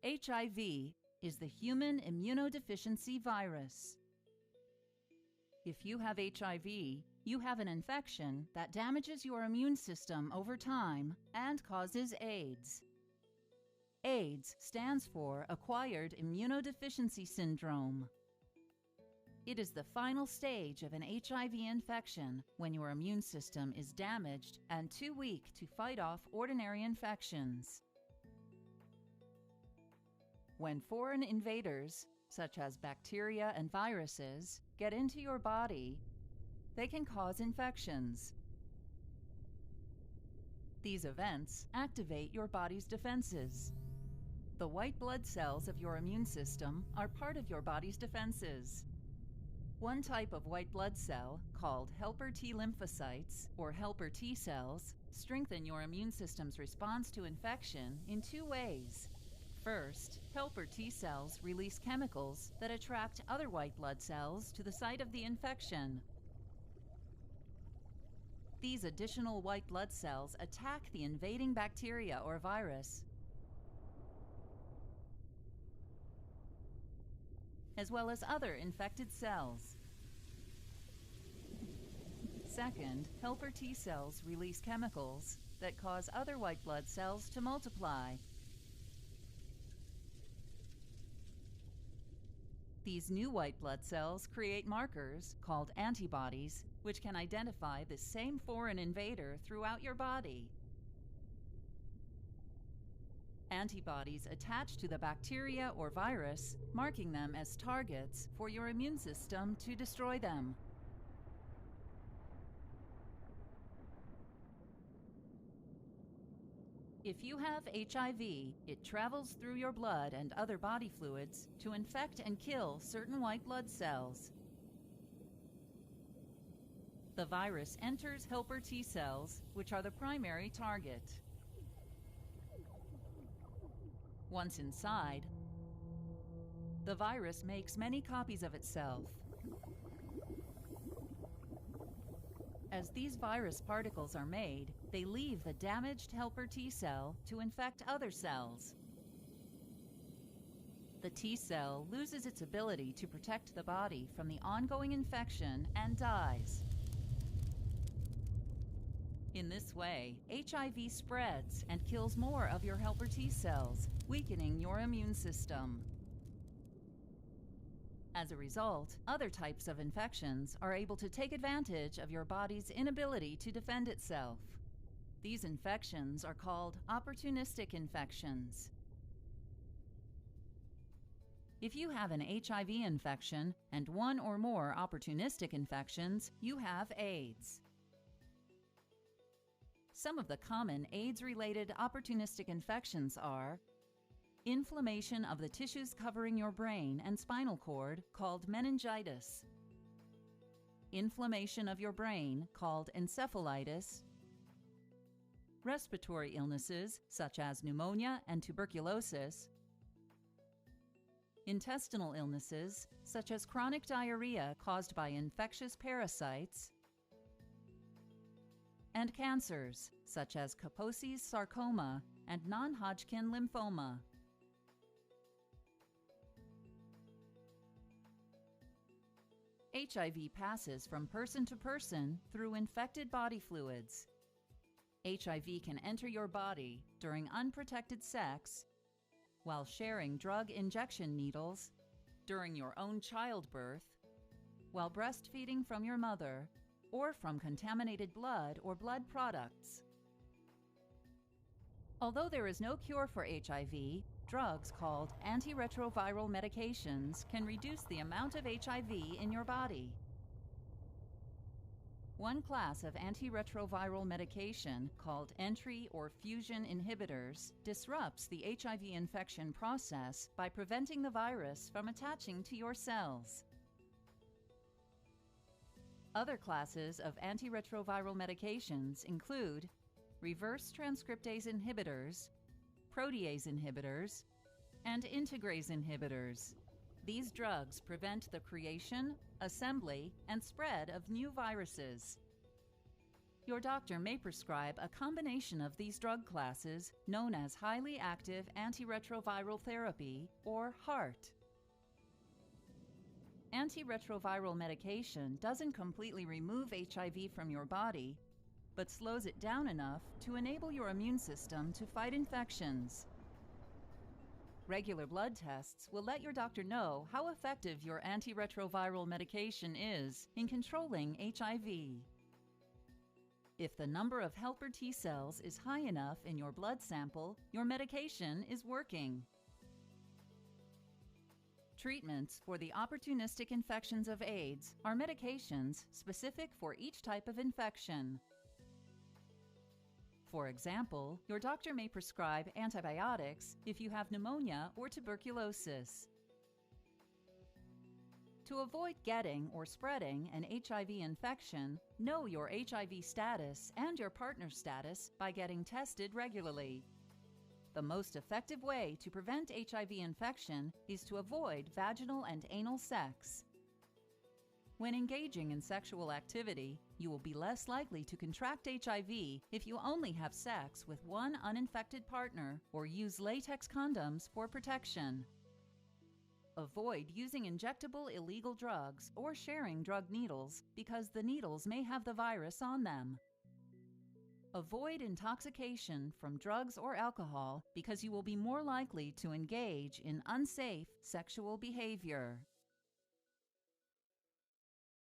HIV is the human immunodeficiency virus. If you have HIV, you have an infection that damages your immune system over time and causes AIDS. AIDS stands for Acquired Immunodeficiency Syndrome. It is the final stage of an HIV infection when your immune system is damaged and too weak to fight off ordinary infections. When foreign invaders, such as bacteria and viruses, get into your body, they can cause infections. These events activate your body's defenses. The white blood cells of your immune system are part of your body's defenses. One type of white blood cell, called helper T lymphocytes, or helper T cells, strengthen your immune system's response to infection in two ways. First, helper T cells release chemicals that attract other white blood cells to the site of the infection. These additional white blood cells attack the invading bacteria or virus, as well as other infected cells. Second, helper T cells release chemicals that cause other white blood cells to multiply. These new white blood cells create markers, called antibodies, which can identify the same foreign invader throughout your body. Antibodies attach to the bacteria or virus, marking them as targets for your immune system to destroy them. If you have HIV, it travels through your blood and other body fluids to infect and kill certain white blood cells. The virus enters helper T cells, which are the primary target. Once inside, the virus makes many copies of itself. As these virus particles are made, they leave the damaged helper T cell to infect other cells. The T cell loses its ability to protect the body from the ongoing infection and dies. In this way, HIV spreads and kills more of your helper T cells, weakening your immune system. As a result, other types of infections are able to take advantage of your body's inability to defend itself. These infections are called opportunistic infections. If you have an HIV infection and one or more opportunistic infections, you have AIDS. Some of the common AIDS-related opportunistic infections are inflammation of the tissues covering your brain and spinal cord, called meningitis, inflammation of your brain, called encephalitis, respiratory illnesses, such as pneumonia and tuberculosis, intestinal illnesses, such as chronic diarrhea caused by infectious parasites, and cancers, such as Kaposi's sarcoma and non-Hodgkin lymphoma. HIV passes from person to person through infected body fluids. HIV can enter your body during unprotected sex, while sharing drug injection needles, during your own childbirth, while breastfeeding from your mother, or from contaminated blood or blood products. Although there is no cure for HIV, drugs called antiretroviral medications can reduce the amount of HIV in your body. One class of antiretroviral medication, called entry or fusion inhibitors, disrupts the HIV infection process by preventing the virus from attaching to your cells. Other classes of antiretroviral medications include reverse transcriptase inhibitors, protease inhibitors, and integrase inhibitors. These drugs prevent the creation, assembly, and spread of new viruses. Your doctor may prescribe a combination of these drug classes known as highly active antiretroviral therapy, or HAART. Antiretroviral medication doesn't completely remove HIV from your body, but slows it down enough to enable your immune system to fight infections. Regular blood tests will let your doctor know how effective your antiretroviral medication is in controlling HIV. If the number of helper T cells is high enough in your blood sample, your medication is working. Treatments for the opportunistic infections of AIDS are medications specific for each type of infection. For example, your doctor may prescribe antibiotics if you have pneumonia or tuberculosis. To avoid getting or spreading an HIV infection, know your HIV status and your partner's status by getting tested regularly. The most effective way to prevent HIV infection is to avoid vaginal and anal sex. When engaging in sexual activity, you will be less likely to contract HIV if you only have sex with one uninfected partner or use latex condoms for protection. Avoid using injectable illegal drugs or sharing drug needles because the needles may have the virus on them. Avoid intoxication from drugs or alcohol because you will be more likely to engage in unsafe sexual behavior.